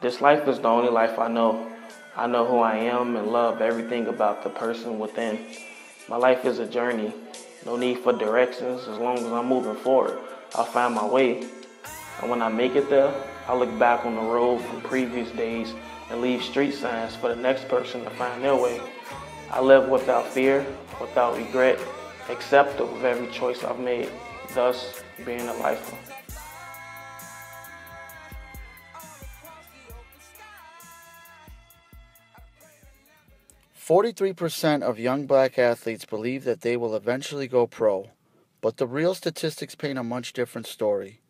This life is the only life I know. I know who I am and love everything about the person within. My life is a journey. No need for directions. As long as I'm moving forward, I'll find my way. And when I make it there, I look back on the road from previous days and leave street signs for the next person to find their way. I live without fear, without regret, accepting of every choice I've made, thus being a lifer. "43% of young black athletes believe that they will eventually go pro, but the real statistics paint a much different story.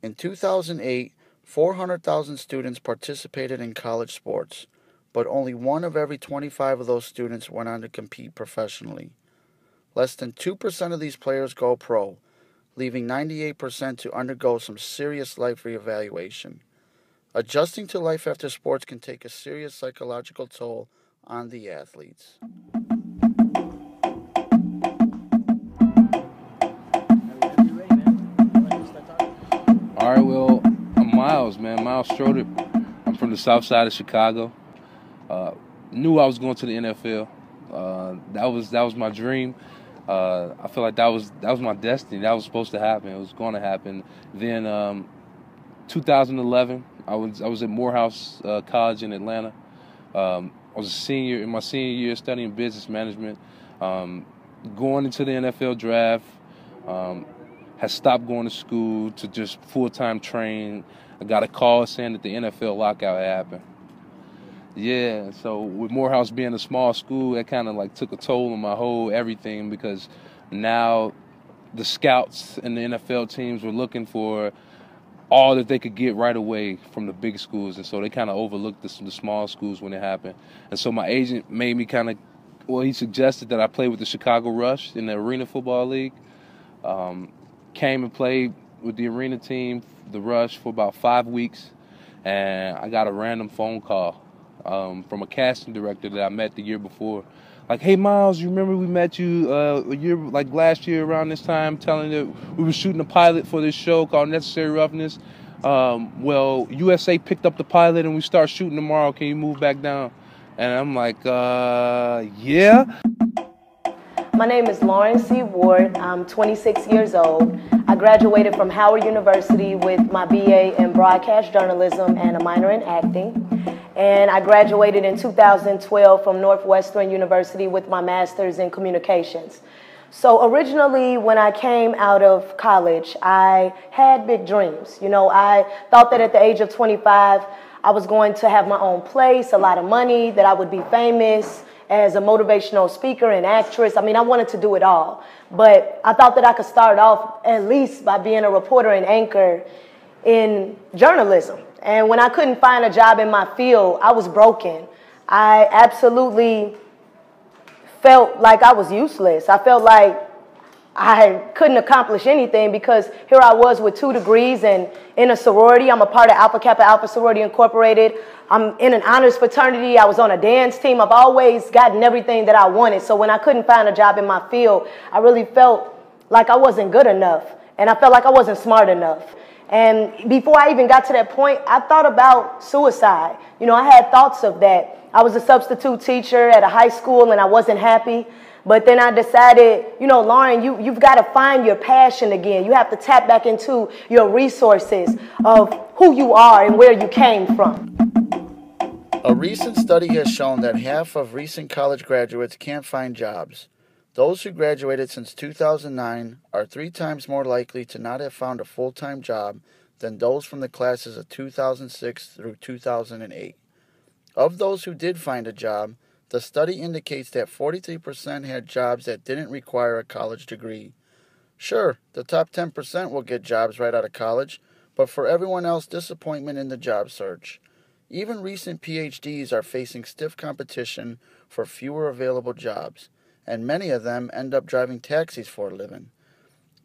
In 2008, 400,000 students participated in college sports, but only 1 of every 25 of those students went on to compete professionally. Less than 2% of these players go pro, leaving 98% to undergo some serious life reevaluation. Adjusting to life after sports can take a serious psychological toll on the athletes." All right, well, I'm Miles, man. Miles Stroter. I'm from the south side of Chicago. Knew I was going to the NFL. That was my dream. I feel like that was my destiny. That was supposed to happen. It was going to happen. Then 2011, I was at Morehouse College in Atlanta. I was a senior in my senior year studying business management. Going into the NFL draft. Had stopped going to school to just full-time train. I got a call saying that the NFL lockout had happened. Yeah, so with Morehouse being a small school, that kind of like took a toll on my whole everything, because now the scouts and the NFL teams were looking for all that they could get right away from the big schools, and so they kind of overlooked the small schools when it happened. And so my agent made me he suggested that I play with the Chicago Rush in the Arena Football League. Came and played with the arena team, the Rush, for about 5 weeks, and I got a random phone call from a casting director that I met the year before. Like, "Hey, Miles, you remember we met you last year around this time, telling that we were shooting a pilot for this show called Necessary Roughness? Well, USA picked up the pilot and we start shooting tomorrow. Can you move back down?" And I'm like, yeah. My name is Lauren Ward. I'm 26 years old. I graduated from Howard University with my BA in broadcast journalism and a minor in acting. And I graduated in 2012 from Northwestern University with my master's in communications. So originally, when I came out of college, I had big dreams. I thought that at the age of 25, I was going to have my own place, a lot of money, that I would be famous as a motivational speaker and actress. I wanted to do it all. But I thought that I could start off at least by being a reporter and anchor in journalism. And when I couldn't find a job in my field, I was broken. I absolutely felt like I was useless. I felt like I couldn't accomplish anything, because here I was with 2 degrees and in a sorority. I'm a part of Alpha Kappa Alpha Sorority Incorporated. I'm in an honors fraternity. I was on a dance team. I've always gotten everything that I wanted. So when I couldn't find a job in my field, I really felt like I wasn't good enough. And I felt like I wasn't smart enough. And before I even got to that point, I thought about suicide. I had thoughts of that. I was a substitute teacher at a high school and I wasn't happy. But then I decided, Lauren, you've got to find your passion again. You have to tap back into your resources of who you are and where you came from. A recent study has shown that half of recent college graduates can't find jobs. Those who graduated since 2009 are 3 times more likely to not have found a full-time job than those from the classes of 2006 through 2008. Of those who did find a job, the study indicates that 43% had jobs that didn't require a college degree. Sure, the top 10% will get jobs right out of college, but for everyone else, disappointment in the job search. Even recent PhDs are facing stiff competition for fewer available jobs, and many of them end up driving taxis for a living.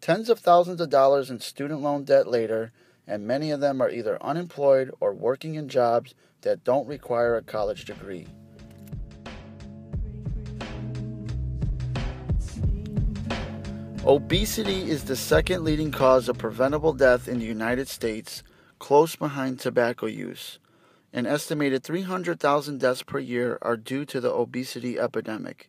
Tens of thousands of dollars in student loan debt later, and many of them are either unemployed or working in jobs that don't require a college degree. Obesity is the second leading cause of preventable death in the United States, close behind tobacco use. An estimated 300,000 deaths per year are due to the obesity epidemic.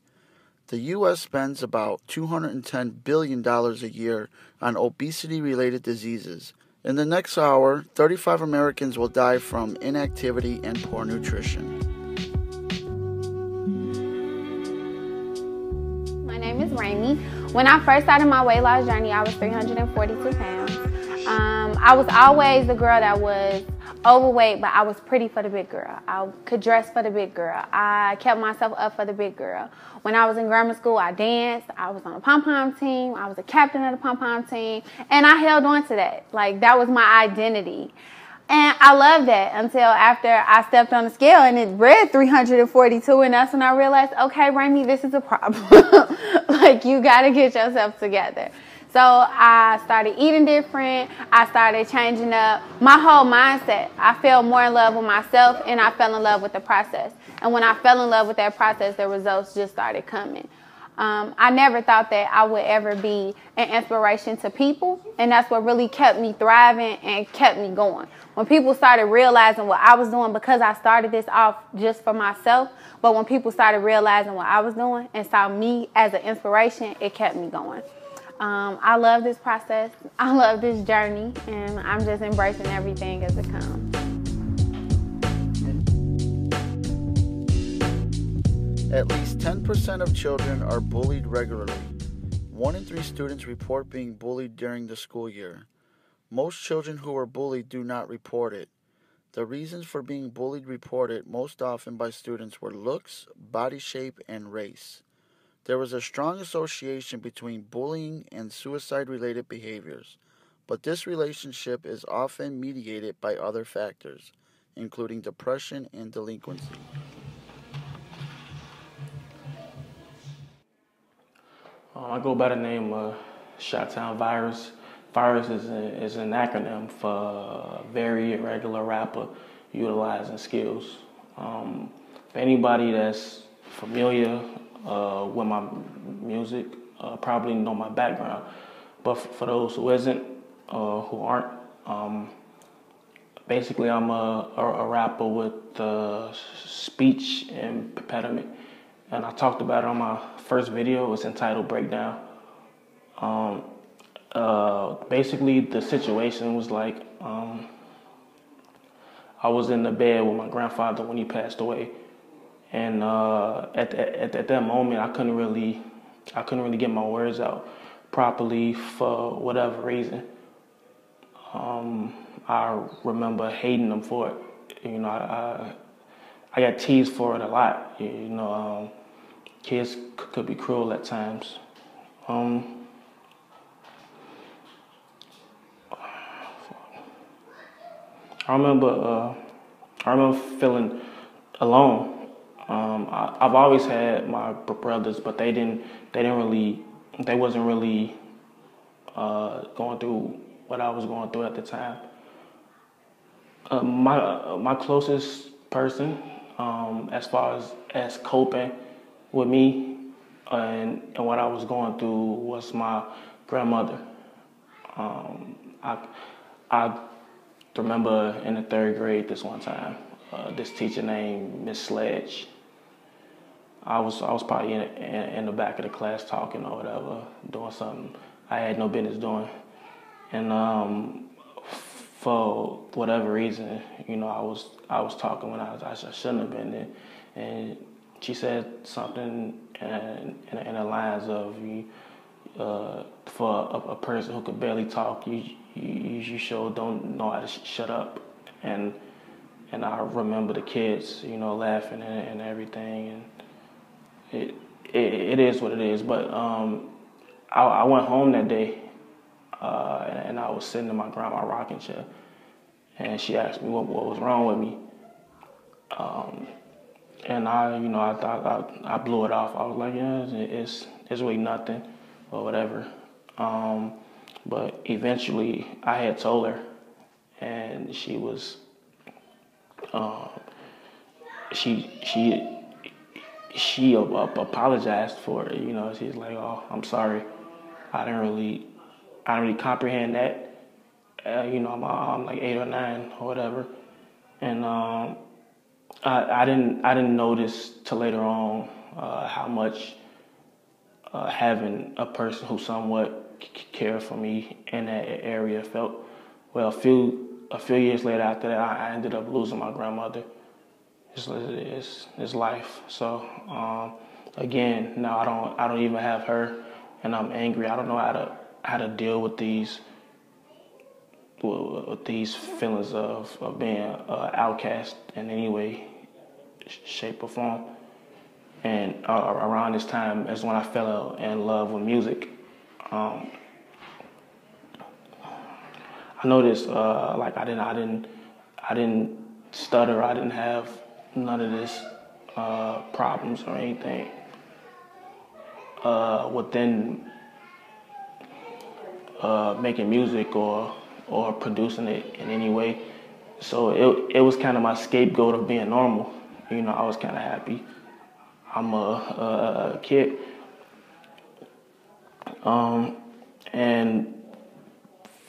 The U.S. spends about $210 billion a year on obesity-related diseases. In the next hour, 35 Americans will die from inactivity and poor nutrition. My name is Ramie. When I first started my weight loss journey, I was 342 pounds. I was always the girl that was overweight, but I was pretty for the big girl. I could dress for the big girl. I kept myself up for the big girl. When I was in grammar school, I danced. I was on a pom-pom team. I was a captain of the pom-pom team. And I held on to that. Like, that was my identity. And I loved that until after I stepped on the scale and it read 342. And that's when I realized, okay, Ramie, this is a problem. Like, you got to get yourself together. So I started eating different. I started changing up my whole mindset. I fell more in love with myself, and I fell in love with the process. And when I fell in love with that process, the results just started coming. I never thought that I would ever be an inspiration to people, and that's what really kept me thriving and kept me going. When people started realizing what I was doing, because I started this off just for myself, but when people started realizing what I was doing and saw me as an inspiration, it kept me going. I love this process. I love this journey, and I'm just embracing everything as it comes. At least 10% of children are bullied regularly. 1 in 3 students report being bullied during the school year. Most children who are bullied do not report it. The reasons for being bullied reported most often by students were looks, body shape, and race. There was a strong association between bullying and suicide-related behaviors, but this relationship is often mediated by other factors, including depression and delinquency. I go by the name of Chitown Virus. Virus is an acronym for very irregular rapper utilizing skills. For anybody that's familiar with my music, probably know my background. But for those who isn't, who aren't, basically I'm a rapper with speech impediment. And I talked about it on my first video. It's entitled Breakdown. Basically the situation was like, I was in the bed with my grandfather when he passed away. And at that moment, I couldn't really get my words out properly for whatever reason. I remember hating him for it. You know, I got teased for it a lot. You know, kids could be cruel at times. I remember feeling alone. I've always had my brothers, but they wasn't really going through what I was going through at the time. My closest person, as far as coping with me and what I was going through, was my grandmother. I remember in the 3rd grade this one time, this teacher named Miss Sledge. I was probably in the back of the class talking or whatever, doing something I had no business doing, and for whatever reason, you know, I was talking when I shouldn't have been there, and she said something in the lines of, for a person who could barely talk, you sure don't know how to shut up, and I remember the kids, you know, laughing and everything, and it is what it is. But I went home that day, and I was sitting in my grandma's rocking chair, and she asked me what was wrong with me, and I thought I blew it off. I was like, yeah, it's really nothing or whatever. But eventually, I had told her, and she was she apologized for it. You know, she's like, "Oh, I'm sorry. I didn't really comprehend that. You know, I'm like 8 or 9 or whatever." And I didn't notice till later on how much having a person who somewhat cared for me in that area felt. Well, a few years later after that, I ended up losing my grandmother. It's life. So again, now I don't even have her, and I'm angry. I don't know how to deal with these feelings of being outcast in any way, shape, or form. And around this time is when I fell in love with music. I noticed like I didn't stutter. I didn't have none of this problems or anything within making music or producing it in any way. So it was kind of my scapegoat of being normal. You know, I was kind of happy. I'm a kid. And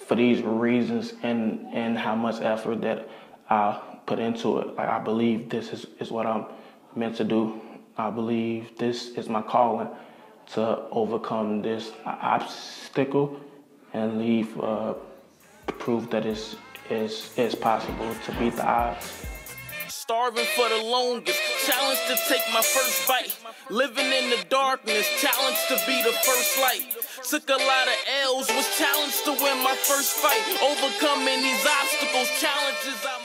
for these reasons and how much effort that I put into it, like I believe this is what I'm meant to do. I believe this is my calling to overcome this obstacle and leave proof that it's possible to beat the odds. Starving for the longest, challenged to take my first bite. Living in the darkness, challenged to be the first light. Took a lot of L's, was challenged to win my first fight. Overcoming these obstacles, challenges I